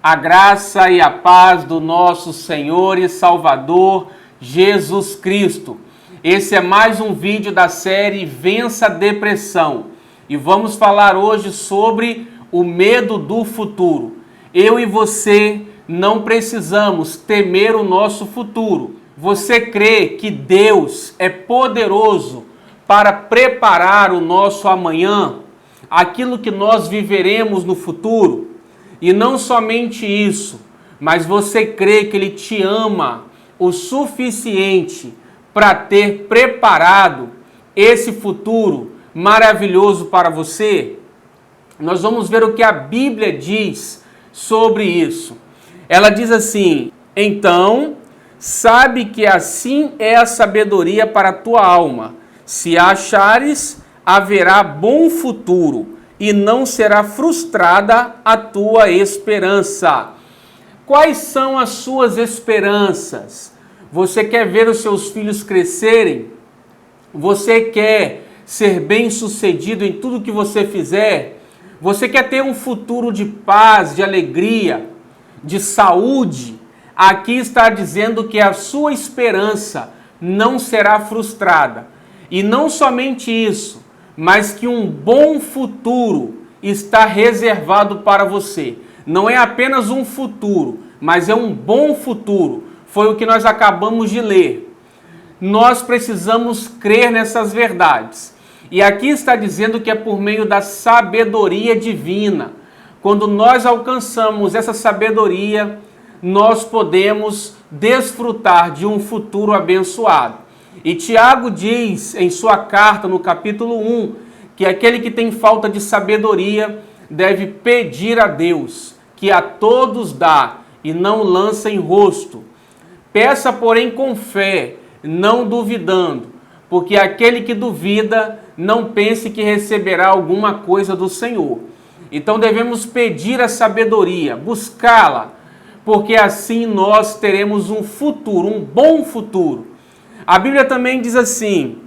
A graça e a paz do nosso Senhor e Salvador Jesus Cristo. Esse é mais um vídeo da série Vença a Depressão e vamos falar hoje sobre o medo do futuro. Eu e você não precisamos temer o nosso futuro. Você crê que Deus é poderoso para preparar o nosso amanhã, aquilo que nós viveremos no futuro? E não somente isso, mas você crê que Ele te ama o suficiente para ter preparado esse futuro maravilhoso para você? Nós vamos ver o que a Bíblia diz sobre isso. Ela diz assim: então, sabe que assim é a sabedoria para a tua alma. Se a achares, haverá bom futuro e não será frustrada a tua esperança. Quais são as suas esperanças? Você quer ver os seus filhos crescerem? Você quer ser bem-sucedido em tudo que você fizer? Você quer ter um futuro de paz, de alegria, de saúde? Aqui está dizendo que a sua esperança não será frustrada. E não somente isso, mas que um bom futuro está reservado para você. Não é apenas um futuro, mas é um bom futuro. Foi o que nós acabamos de ler. Nós precisamos crer nessas verdades. E aqui está dizendo que é por meio da sabedoria divina. Quando nós alcançamos essa sabedoria, nós podemos desfrutar de um futuro abençoado. E Tiago diz em sua carta, no capítulo 1, que aquele que tem falta de sabedoria deve pedir a Deus, que a todos dá e não lança em rosto. Peça, porém, com fé, não duvidando, porque aquele que duvida não pense que receberá alguma coisa do Senhor. Então devemos pedir a sabedoria, buscá-la, porque assim nós teremos um futuro, um bom futuro. A Bíblia também diz assim: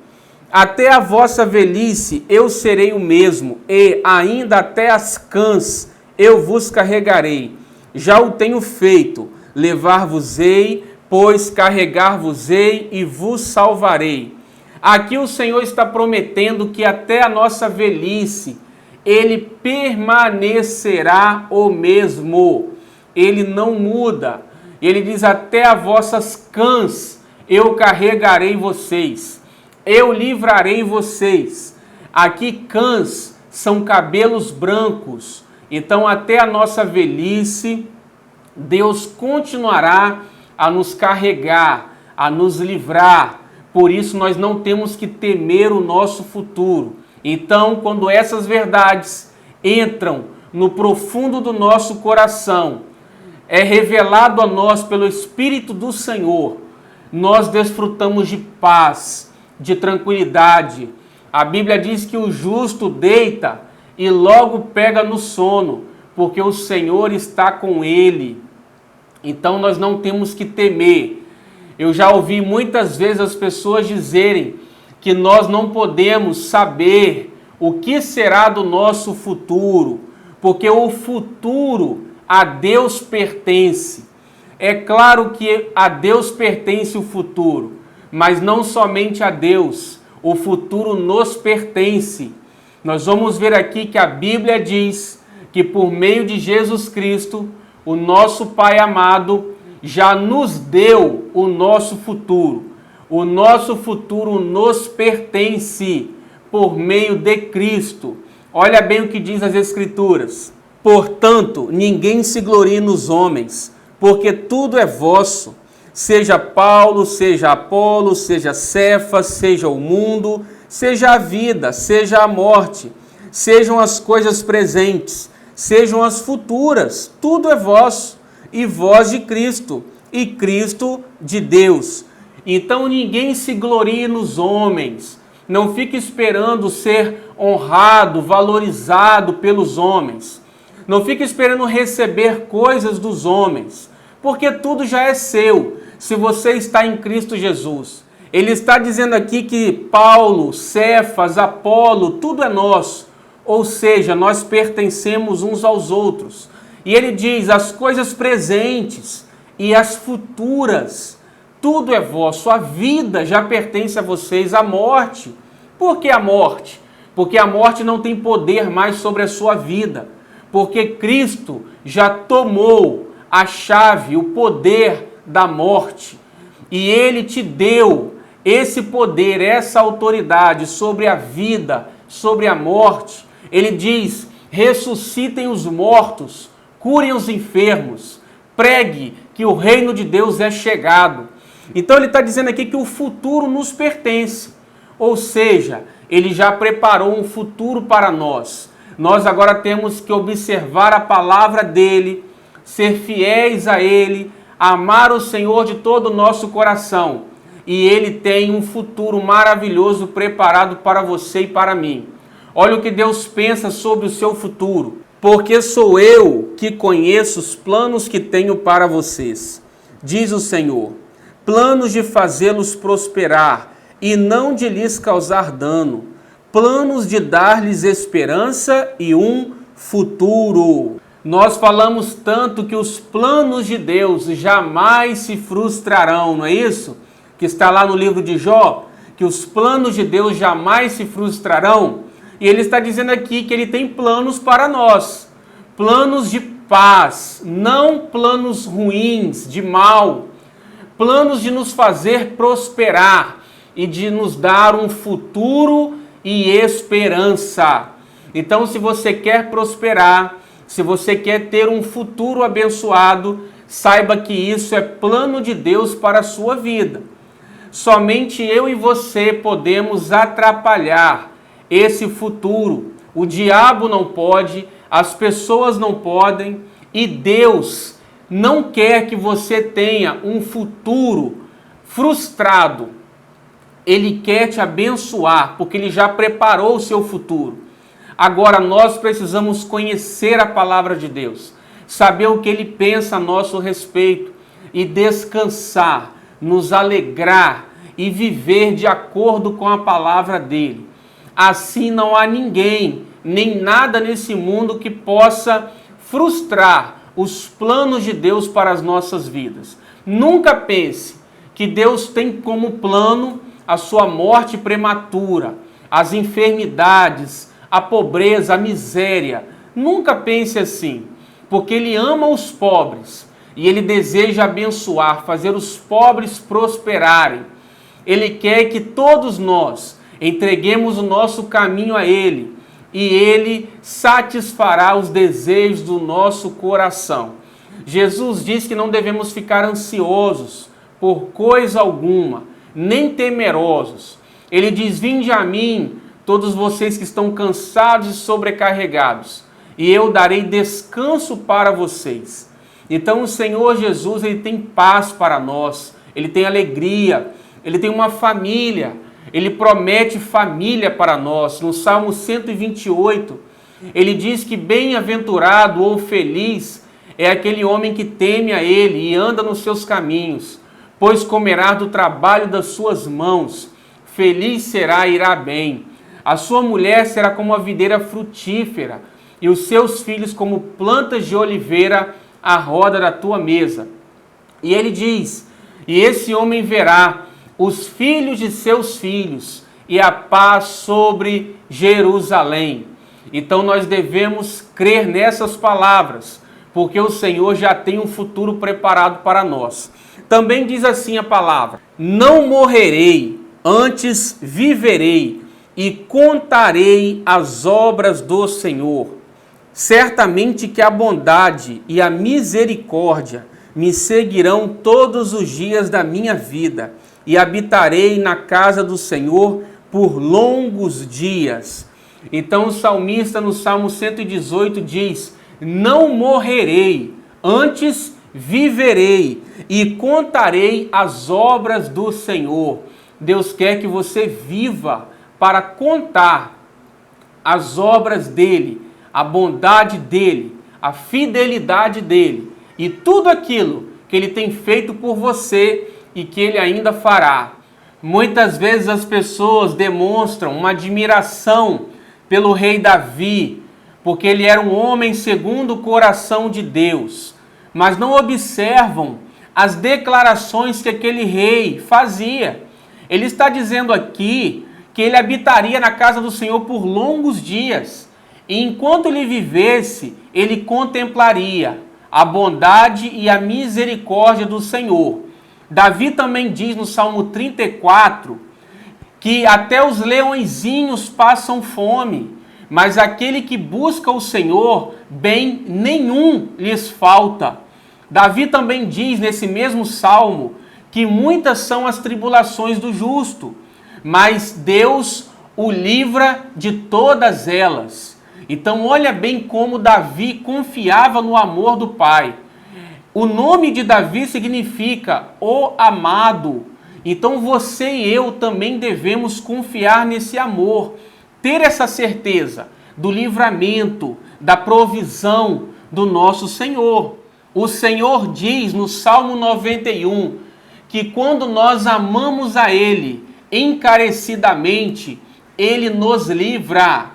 até a vossa velhice eu serei o mesmo, e ainda até as cãs eu vos carregarei. Já o tenho feito, levar-vos-ei, pois carregar-vos-ei e vos salvarei. Aqui o Senhor está prometendo que até a nossa velhice Ele permanecerá o mesmo. Ele não muda. Ele diz: até as vossas cãs eu carregarei vocês, eu livrarei vocês. Aqui cãs são cabelos brancos. Então até a nossa velhice, Deus continuará a nos carregar, a nos livrar. Por isso nós não temos que temer o nosso futuro. Então, quando essas verdades entram no profundo do nosso coração, é revelado a nós pelo Espírito do Senhor, nós desfrutamos de paz, de tranquilidade. A Bíblia diz que o justo deita e logo pega no sono, porque o Senhor está com ele. Então nós não temos que temer. Eu já ouvi muitas vezes as pessoas dizerem que nós não podemos saber o que será do nosso futuro, porque o futuro a Deus pertence. É claro que a Deus pertence o futuro, mas não somente a Deus, o futuro nos pertence. Nós vamos ver aqui que a Bíblia diz que por meio de Jesus Cristo, o nosso Pai amado já nos deu o nosso futuro. O nosso futuro nos pertence por meio de Cristo. Olha bem o que diz as Escrituras. Portanto, ninguém se glorie nos homens, porque tudo é vosso, seja Paulo, seja Apolo, seja Cefas, seja o mundo, seja a vida, seja a morte, sejam as coisas presentes, sejam as futuras, tudo é vosso, e vós de Cristo, e Cristo de Deus. Então ninguém se glorie nos homens, não fique esperando ser honrado, valorizado pelos homens, não fique esperando receber coisas dos homens, porque tudo já é seu, se você está em Cristo Jesus. Ele está dizendo aqui que Paulo, Cefas, Apolo, tudo é nosso. Ou seja, nós pertencemos uns aos outros. E ele diz: as coisas presentes e as futuras, tudo é vosso, a vida já pertence a vocês, a morte. Por que a morte? Porque a morte não tem poder mais sobre a sua vida, porque Cristo já tomou a chave, o poder da morte, e Ele te deu esse poder, essa autoridade sobre a vida, sobre a morte. Ele diz: ressuscitem os mortos, curem os enfermos, pregue que o reino de Deus é chegado. Então ele está dizendo aqui que o futuro nos pertence, ou seja, ele já preparou um futuro para nós. Nós agora temos que observar a palavra dele, ser fiéis a ele, amar o Senhor de todo o nosso coração. E ele tem um futuro maravilhoso preparado para você e para mim. Olha o que Deus pensa sobre o seu futuro. Porque sou eu que conheço os planos que tenho para vocês, diz o Senhor, planos de fazê-los prosperar e não de lhes causar dano, planos de dar-lhes esperança e um futuro. Nós falamos tanto que os planos de Deus jamais se frustrarão, não é isso? Que está lá no livro de Jó, que os planos de Deus jamais se frustrarão. E ele está dizendo aqui que ele tem planos para nós, planos de paz, não planos ruins, de mal, planos de nos fazer prosperar e de nos dar um futuro e esperança. Então, se você quer prosperar, se você quer ter um futuro abençoado, saiba que isso é plano de Deus para a sua vida. Somente eu e você podemos atrapalhar esse futuro. O diabo não pode, as pessoas não podem, e Deus não quer que você tenha um futuro frustrado. Ele quer te abençoar, porque Ele já preparou o seu futuro. Agora nós precisamos conhecer a palavra de Deus, saber o que Ele pensa a nosso respeito e descansar, nos alegrar e viver de acordo com a palavra dEle. Assim não há ninguém, nem nada nesse mundo que possa frustrar os planos de Deus para as nossas vidas. Nunca pense que Deus tem como plano a sua morte prematura, as enfermidades, a pobreza, a miséria. Nunca pense assim, porque Ele ama os pobres e Ele deseja abençoar, fazer os pobres prosperarem. Ele quer que todos nós entreguemos o nosso caminho a Ele e Ele satisfará os desejos do nosso coração. Jesus diz que não devemos ficar ansiosos por coisa alguma, nem temerosos. Ele diz: vinde a mim, todos vocês que estão cansados e sobrecarregados, e eu darei descanso para vocês. Então o Senhor Jesus, Ele tem paz para nós, Ele tem alegria, Ele tem uma família, Ele promete família para nós. No Salmo 128, Ele diz que bem-aventurado ou feliz é aquele homem que teme a Ele e anda nos seus caminhos, pois comerá do trabalho das suas mãos, feliz será e irá bem. A sua mulher será como a videira frutífera, e os seus filhos como plantas de oliveira à roda da tua mesa. E ele diz: e esse homem verá os filhos de seus filhos, e a paz sobre Jerusalém. Então nós devemos crer nessas palavras, porque o Senhor já tem um futuro preparado para nós. Também diz assim a palavra: não morrerei, antes viverei, e contarei as obras do Senhor. Certamente que a bondade e a misericórdia me seguirão todos os dias da minha vida, e habitarei na casa do Senhor por longos dias. Então o salmista no Salmo 118 diz: não morrerei, antes viverei e contarei as obras do Senhor. Deus quer que você viva para contar as obras dele, a bondade dele, a fidelidade dele e tudo aquilo que ele tem feito por você e que ele ainda fará. Muitas vezes as pessoas demonstram uma admiração pelo rei Davi, porque ele era um homem segundo o coração de Deus, mas não observam as declarações que aquele rei fazia. Ele está dizendo aqui que ele habitaria na casa do Senhor por longos dias, e enquanto ele vivesse, ele contemplaria a bondade e a misericórdia do Senhor. Davi também diz no Salmo 34 que até os leõezinhos passam fome, mas aquele que busca o Senhor, bem nenhum lhes falta. Davi também diz nesse mesmo salmo que muitas são as tribulações do justo, mas Deus o livra de todas elas. Então olha bem como Davi confiava no amor do Pai. O nome de Davi significa o amado. Então você e eu também devemos confiar nesse amor, ter essa certeza do livramento, da provisão do nosso Senhor. O Senhor diz no Salmo 91 que quando nós amamos a Ele encarecidamente, Ele nos livra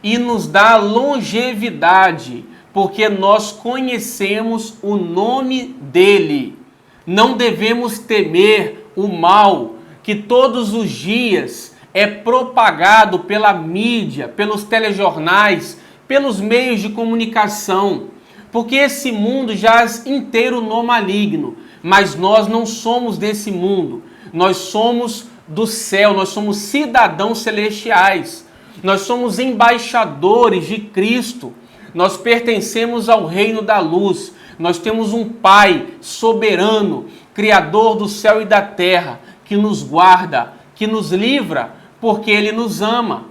e nos dá longevidade, porque nós conhecemos o nome dEle. Não devemos temer o mal que todos os dias é propagado pela mídia, pelos telejornais, pelos meios de comunicação, porque esse mundo jaz inteiro no maligno, mas nós não somos desse mundo, nós somos do céu, nós somos cidadãos celestiais, nós somos embaixadores de Cristo, nós pertencemos ao reino da luz, nós temos um Pai soberano, Criador do céu e da terra, que nos guarda, que nos livra, porque Ele nos ama.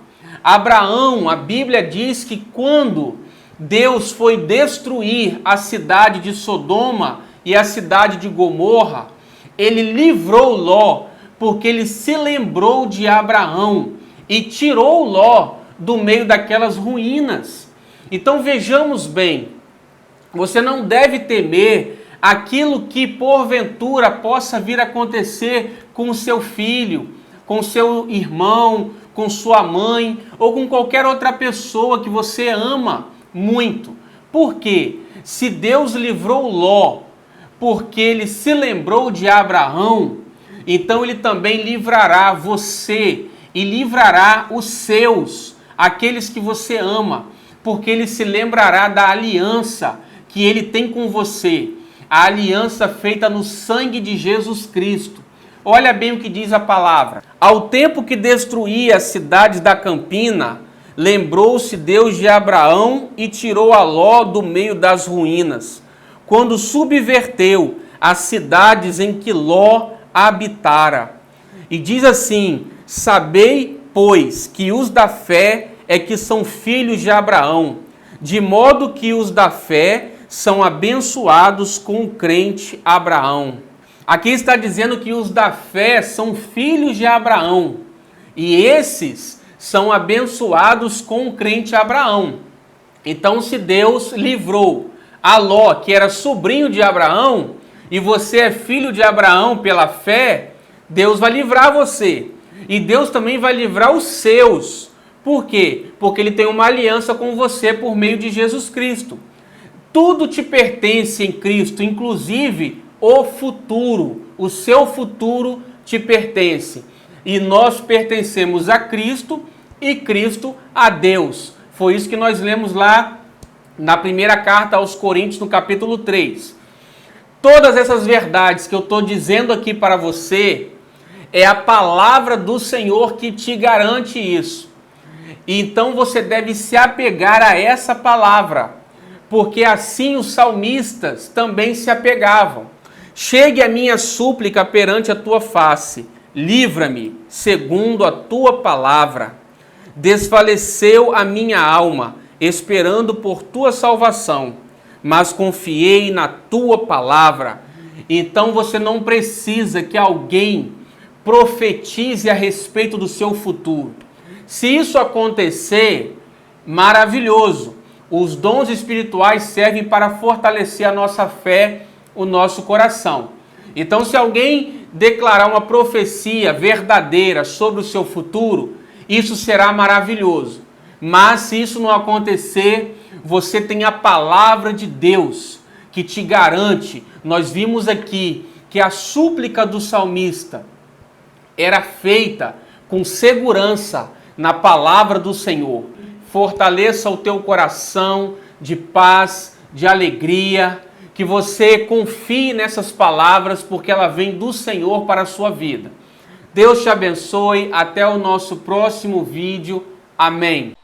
Abraão, a Bíblia diz que quando Deus foi destruir a cidade de Sodoma e a cidade de Gomorra, Ele livrou Ló, porque Ele se lembrou de Abraão e tirou Ló do meio daquelas ruínas. Então vejamos bem, você não deve temer aquilo que porventura possa vir a acontecer com o seu filho, com seu irmão, com sua mãe ou com qualquer outra pessoa que você ama muito. Por quê? Se Deus livrou Ló porque ele se lembrou de Abraão, então ele também livrará você e livrará os seus, aqueles que você ama, porque ele se lembrará da aliança que ele tem com você, a aliança feita no sangue de Jesus Cristo. Olha bem o que diz a palavra. Ao tempo que destruía as cidades da campina, lembrou-se Deus de Abraão e tirou a Ló do meio das ruínas, quando subverteu as cidades em que Ló habitara. E diz assim: sabei, pois, que os da fé é que são filhos de Abraão, de modo que os da fé são abençoados com o crente Abraão. Aqui está dizendo que os da fé são filhos de Abraão, e esses são abençoados com o crente Abraão. Então, se Deus livrou a Ló, que era sobrinho de Abraão, e você é filho de Abraão pela fé, Deus vai livrar você. E Deus também vai livrar os seus. Por quê? Porque Ele tem uma aliança com você por meio de Jesus Cristo. Tudo te pertence em Cristo, inclusive o futuro. O seu futuro te pertence. E nós pertencemos a Cristo e Cristo a Deus. Foi isso que nós lemos lá na primeira carta aos Coríntios, no capítulo 3. Todas essas verdades que eu estou dizendo aqui para você, é a palavra do Senhor que te garante isso. Então você deve se apegar a essa palavra, porque assim os salmistas também se apegavam. Chegue a minha súplica perante a tua face, livra-me segundo a tua palavra. Desfaleceu a minha alma, esperando por tua salvação, mas confiei na tua palavra. Então você não precisa que alguém profetize a respeito do seu futuro. Se isso acontecer, maravilhoso. Os dons espirituais servem para fortalecer a nossa fé, o nosso coração. Então, se alguém declarar uma profecia verdadeira sobre o seu futuro, isso será maravilhoso. Mas se isso não acontecer, você tem a palavra de Deus que te garante. Nós vimos aqui que a súplica do salmista era feita com segurança na palavra do Senhor. Fortaleça o teu coração de paz, de alegria, que você confie nessas palavras, porque ela vem do Senhor para a sua vida. Deus te abençoe, até o nosso próximo vídeo. Amém.